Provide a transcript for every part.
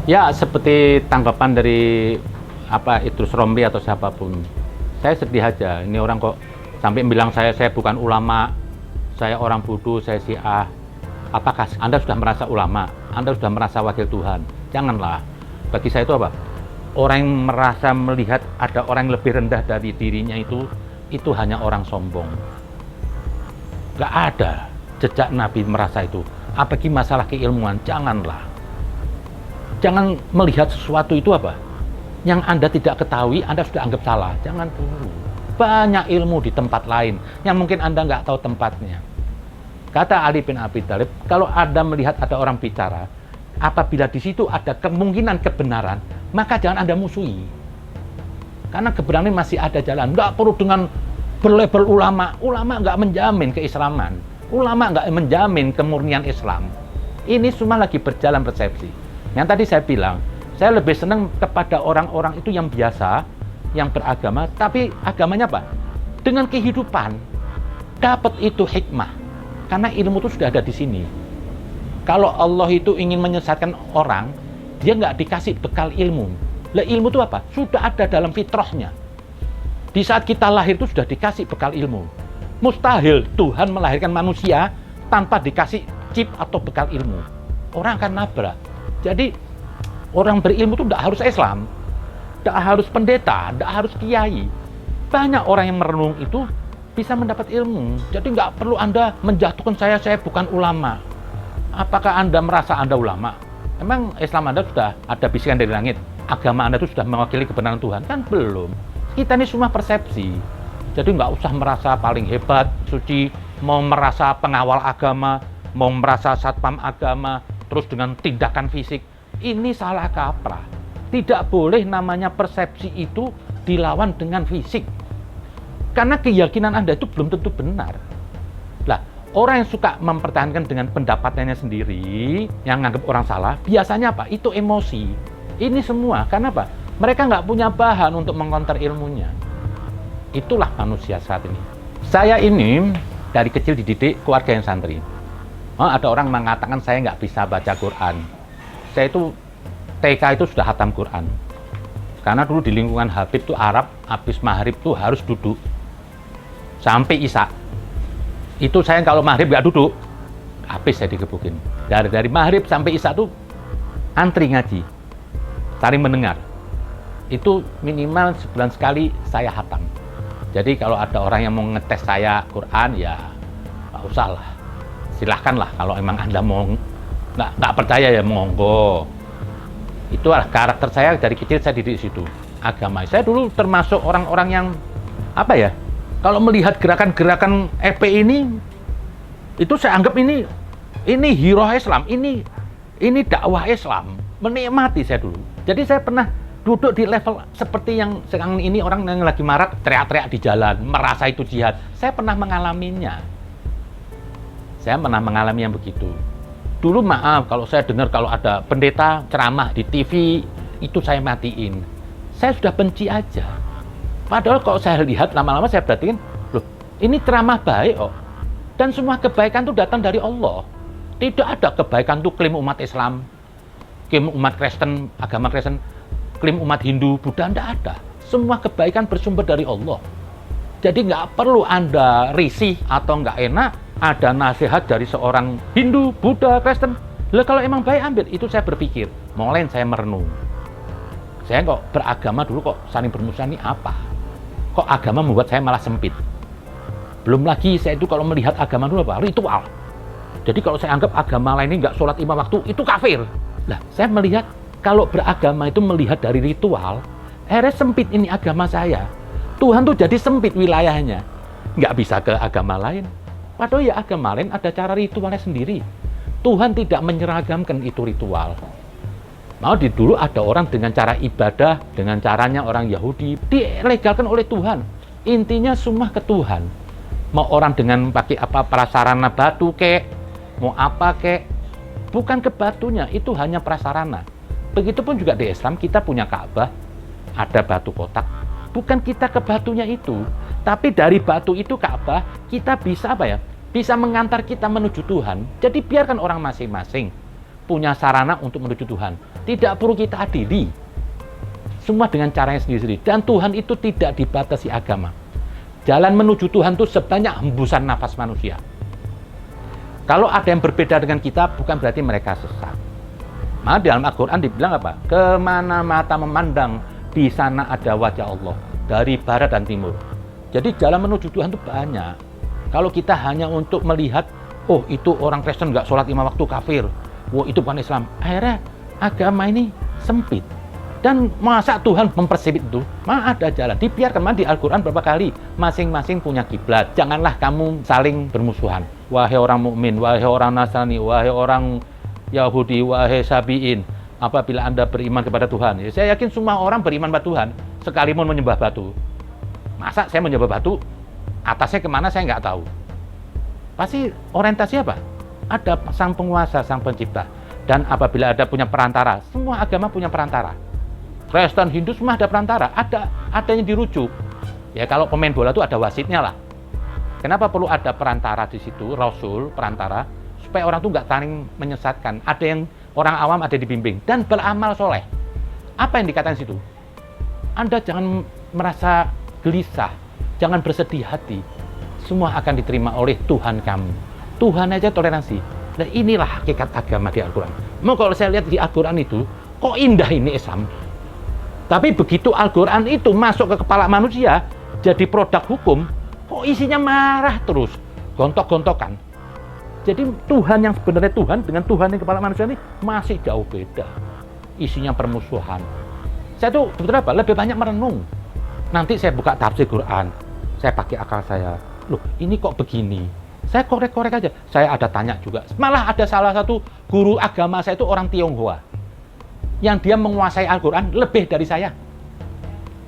Ya, seperti tanggapan dari Idrus Romli atau siapapun, saya sedih aja. Ini orang kok sampai bilang saya bukan ulama, saya orang bodoh, saya Syiah. Apakah Anda sudah merasa ulama? Anda sudah merasa wakil Tuhan? Janganlah. Bagi saya itu apa? Orang yang merasa melihat ada orang yang lebih rendah dari dirinya itu hanya orang sombong. Gak ada jejak Nabi merasa itu. Apalagi masalah keilmuan, janganlah. Jangan melihat sesuatu itu yang Anda tidak ketahui, Anda sudah anggap salah. Jangan dulu. Banyak ilmu di tempat lain yang mungkin Anda nggak tahu tempatnya. Kata Ali bin Abi Thalib, kalau Anda melihat ada orang bicara, apabila di situ ada kemungkinan kebenaran, maka jangan Anda musuhi. Karena kebenaran masih ada jalan. Nggak perlu dengan berlabel ulama. Ulama nggak menjamin keislaman. Ulama nggak menjamin kemurnian Islam. Ini semua lagi berjalan persepsi. Yang tadi saya bilang, saya lebih senang kepada orang-orang itu yang biasa, yang beragama, tapi agamanya dengan kehidupan. Dapat itu hikmah. Karena ilmu itu sudah ada di sini. Kalau Allah itu ingin menyesatkan orang, dia nggak dikasih bekal ilmu. Lah ilmu itu sudah ada dalam fitrahnya. Di saat kita lahir itu sudah dikasih bekal ilmu. Mustahil Tuhan melahirkan manusia tanpa dikasih chip atau bekal ilmu. Orang akan nabrak. Jadi orang berilmu itu tidak harus Islam, tidak harus pendeta, tidak harus kiai. Banyak orang yang merenung itu bisa mendapat ilmu. Jadi nggak perlu Anda menjatuhkan saya bukan ulama. Apakah Anda merasa Anda ulama? Emang Islam Anda sudah ada bisikan dari langit? Agama Anda itu sudah mewakili kebenaran Tuhan? Kan belum. Kita ini semua persepsi. Jadi nggak usah merasa paling hebat, suci, mau merasa pengawal agama, mau merasa satpam agama, terus dengan tindakan fisik. Ini salah kaprah. Tidak boleh namanya persepsi itu dilawan dengan fisik. Karena keyakinan Anda itu belum tentu benar. Lah, orang yang suka mempertahankan dengan pendapatnya sendiri, yang nganggap orang salah, biasanya itu emosi. Ini semua, karena mereka nggak punya bahan untuk mengkonter ilmunya. Itulah manusia saat ini. Saya ini dari kecil dididik keluarga yang santri. Ada orang mengatakan saya nggak bisa baca Quran. Saya itu TK itu sudah hatam Quran. Karena dulu di lingkungan Habib itu Arab, habis maghrib itu harus duduk sampai Isya. Itu saya kalau maghrib nggak duduk, habis saya digebukin. Dari maghrib sampai Isya itu antri ngaji, saling mendengar. Itu minimal sebulan sekali saya hatam. Jadi kalau ada orang yang mau ngetes saya Quran, ya nggak usah lah. Silahkanlah kalau emang Anda mau nggak percaya ya monggo. Itulah karakter saya dari kecil, saya didik situ. Agama saya dulu termasuk orang-orang yang kalau melihat gerakan-gerakan FPI ini, itu saya anggap ini hero Islam, ini dakwah Islam, menikmati saya dulu. Jadi saya pernah duduk di level seperti yang sekarang ini orang yang lagi marak teriak-teriak di jalan, merasa itu jihad. Saya pernah mengalaminya. Saya pernah mengalami yang begitu. Dulu maaf, kalau saya dengar kalau ada pendeta ceramah di TV, itu saya matiin. Saya sudah benci aja. Padahal kalau saya lihat lama-lama saya perhatiin, loh ini ceramah baik kok. Dan semua kebaikan itu datang dari Allah. Tidak ada kebaikan itu klaim umat Islam, klaim umat Kristen, agama Kristen, klaim umat Hindu, Buddha, tidak ada. Semua kebaikan bersumber dari Allah. Jadi nggak perlu Anda risih atau nggak enak ada nasihat dari seorang Hindu, Buddha, Kristen. Lah kalau emang baik ambil, itu saya berpikir. Mulai saya merenung. Saya kok beragama dulu kok saling bermusuhan ini apa? Kok agama membuat saya malah sempit? Belum lagi saya itu kalau melihat agama dulu ritual. Jadi kalau saya anggap agama lain ini nggak sholat 5 waktu, itu kafir. Lah saya melihat kalau beragama itu melihat dari ritual, akhirnya sempit ini agama saya. Tuhan tuh jadi sempit wilayahnya. Nggak bisa ke agama lain. Padahal ya agama lain ada cara ritualnya sendiri. Tuhan tidak menyeragamkan itu ritual. Mau dulu ada orang dengan cara ibadah, dengan caranya orang Yahudi, dilegalkan oleh Tuhan. Intinya semua ke Tuhan. Mau orang dengan pakai prasarana batu mau bukan ke batunya, itu hanya prasarana. Begitupun juga di Islam, kita punya Ka'bah, ada batu kotak. Bukan kita ke batunya itu, tapi dari batu itu Ka'bah, kita bisa bisa mengantar kita menuju Tuhan. Jadi biarkan orang masing-masing punya sarana untuk menuju Tuhan. Tidak perlu kita adili. Semua dengan caranya sendiri-sendiri. Dan Tuhan itu tidak dibatasi agama. Jalan menuju Tuhan itu sebanyak hembusan nafas manusia. Kalau ada yang berbeda dengan kita, bukan berarti mereka sesat. Maka dalam Al-Quran dibilang apa? Kemana mata memandang, di sana ada wajah Allah. Dari barat dan timur. Jadi jalan menuju Tuhan itu banyak. Kalau kita hanya untuk melihat, oh itu orang Kristen nggak sholat 5 waktu kafir. Wah itu bukan Islam. Akhirnya agama ini sempit. Dan masa Tuhan mempersempit itu? Maka ada jalan. Dibiarkan di Al-Quran berapa kali. Masing-masing punya kiblat. Janganlah kamu saling bermusuhan. Wahai orang mukmin, wahai orang Nasrani, wahai orang Yahudi, wahai Sabi'in, apabila Anda beriman kepada Tuhan. Ya, saya yakin semua orang beriman kepada Tuhan, sekalipun menyembah batu. Masa saya menyembah batu, atasnya kemana saya nggak tahu. Pasti orientasi apa? Ada sang penguasa, sang pencipta. Dan apabila ada punya perantara, semua agama punya perantara. Kristen, Hindu semua ada perantara, ada yang dirujuk. Ya kalau pemain bola itu ada wasitnya lah. Kenapa perlu ada perantara di situ, Rasul, perantara, supaya orang itu nggak saling menyesatkan. Ada yang orang awam ada dibimbing dan beramal soleh. Apa yang dikatakan situ? Anda jangan merasa gelisah, jangan bersedih hati. Semua akan diterima oleh Tuhan kamu. Tuhan aja toleransi. Dan inilah hakikat agama di Al-Quran. Mau kalau saya lihat di Al-Quran itu, kok indah ini Islam. Tapi begitu Al-Quran itu masuk ke kepala manusia, jadi produk hukum, kok isinya marah terus, gontok-gontokan. Jadi Tuhan yang sebenarnya Tuhan dengan Tuhan yang kepala manusia ini masih jauh beda. Isinya permusuhan. Saya tuh sebetulnya apa? Lebih banyak merenung. Nanti saya buka tafsir Quran, saya pakai akal saya. Loh, ini kok begini? Saya korek-korek aja. Saya ada tanya juga. Malah ada salah satu guru agama saya itu orang Tionghoa. Yang dia menguasai Al-Quran lebih dari saya.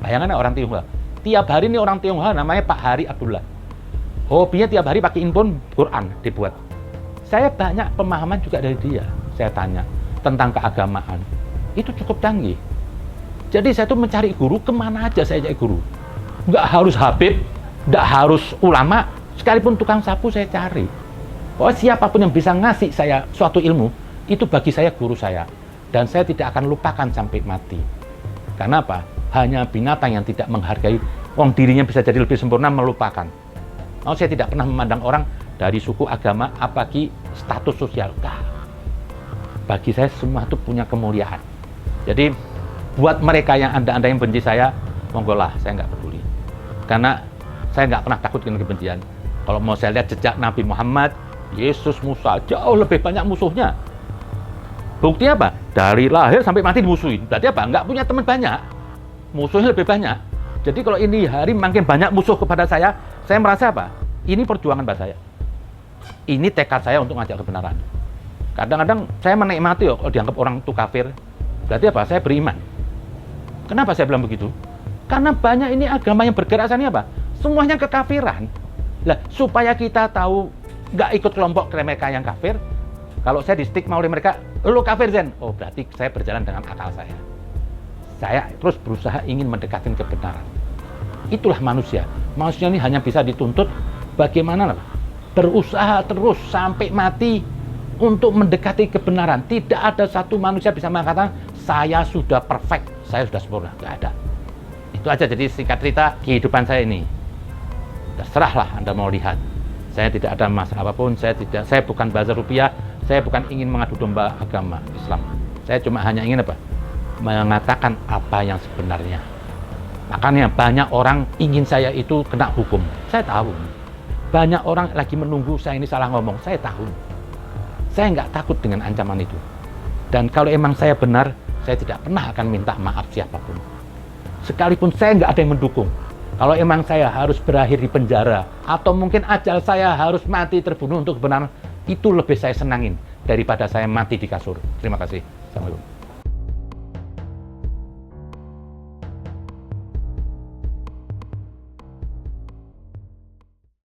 Bayangannya orang Tionghoa. Tiap hari ini orang Tionghoa namanya Pak Hari Abdullah. Hobinya tiap hari pakai handphone Quran dibuat. Saya banyak pemahaman juga dari dia. Saya tanya tentang keagamaan. Itu cukup canggih. Jadi saya tuh mencari guru, kemana aja saya cari guru. Nggak harus habib, nggak harus ulama, sekalipun tukang sapu saya cari. Pokoknya siapapun yang bisa ngasih saya suatu ilmu, itu bagi saya guru saya. Dan saya tidak akan lupakan sampai mati. Karena apa? Hanya binatang yang tidak menghargai, wong dirinya bisa jadi lebih sempurna, melupakan. Oh, saya tidak pernah memandang orang dari suku, agama, apalagi status sosial. Nah, bagi saya semua itu punya kemuliaan. Jadi buat mereka yang anda yang benci saya, monggolah, saya nggak peduli. Karena saya nggak pernah takut dengan kebencian. Kalau mau saya lihat jejak Nabi Muhammad, Yesus, Musa, jauh lebih banyak musuhnya. Bukti apa? Dari lahir sampai mati dimusuhin. Berarti apa? Nggak punya teman banyak. Musuhnya lebih banyak. Jadi kalau ini hari makin banyak musuh kepada saya merasa apa? Ini perjuangan buat saya. Ini tekad saya untuk ngajak kebenaran. Kadang-kadang saya menikmati kalau dianggap orang itu kafir. Berarti apa? Saya beriman. Kenapa saya bilang begitu? Karena banyak ini agama yang bergerak sana apa? Semuanya kekafiran. Lah, supaya kita tahu nggak ikut kelompok mereka yang kafir, kalau saya di stigma oleh mereka, lo kafir Zen. Oh, berarti saya berjalan dengan akal saya. Saya terus berusaha ingin mendekatkan kebenaran. Itulah manusia. Manusia ini hanya bisa dituntut bagaimana berusaha terus sampai mati untuk mendekati kebenaran. Tidak ada satu manusia bisa mengatakan saya sudah perfect, saya sudah sempurna. Tidak ada. Itu aja. Jadi singkat cerita kehidupan saya ini. Terserahlah Anda mau lihat. Saya tidak ada masalah apapun. Saya bukan bazar rupiah. Saya bukan ingin mengadu domba agama Islam. Saya cuma hanya ingin apa? Mengatakan apa yang sebenarnya. Makanya banyak orang ingin saya itu kena hukum. Saya tahu. Banyak orang lagi menunggu saya ini salah ngomong. Saya tahu. Saya nggak takut dengan ancaman itu. Dan kalau emang saya benar, saya tidak pernah akan minta maaf siapapun. Sekalipun saya nggak ada yang mendukung. Kalau emang saya harus berakhir di penjara, atau mungkin ajal saya harus mati terbunuh untuk kebenaran, itu lebih saya senangin daripada saya mati di kasur. Terima kasih. Assalamualaikum.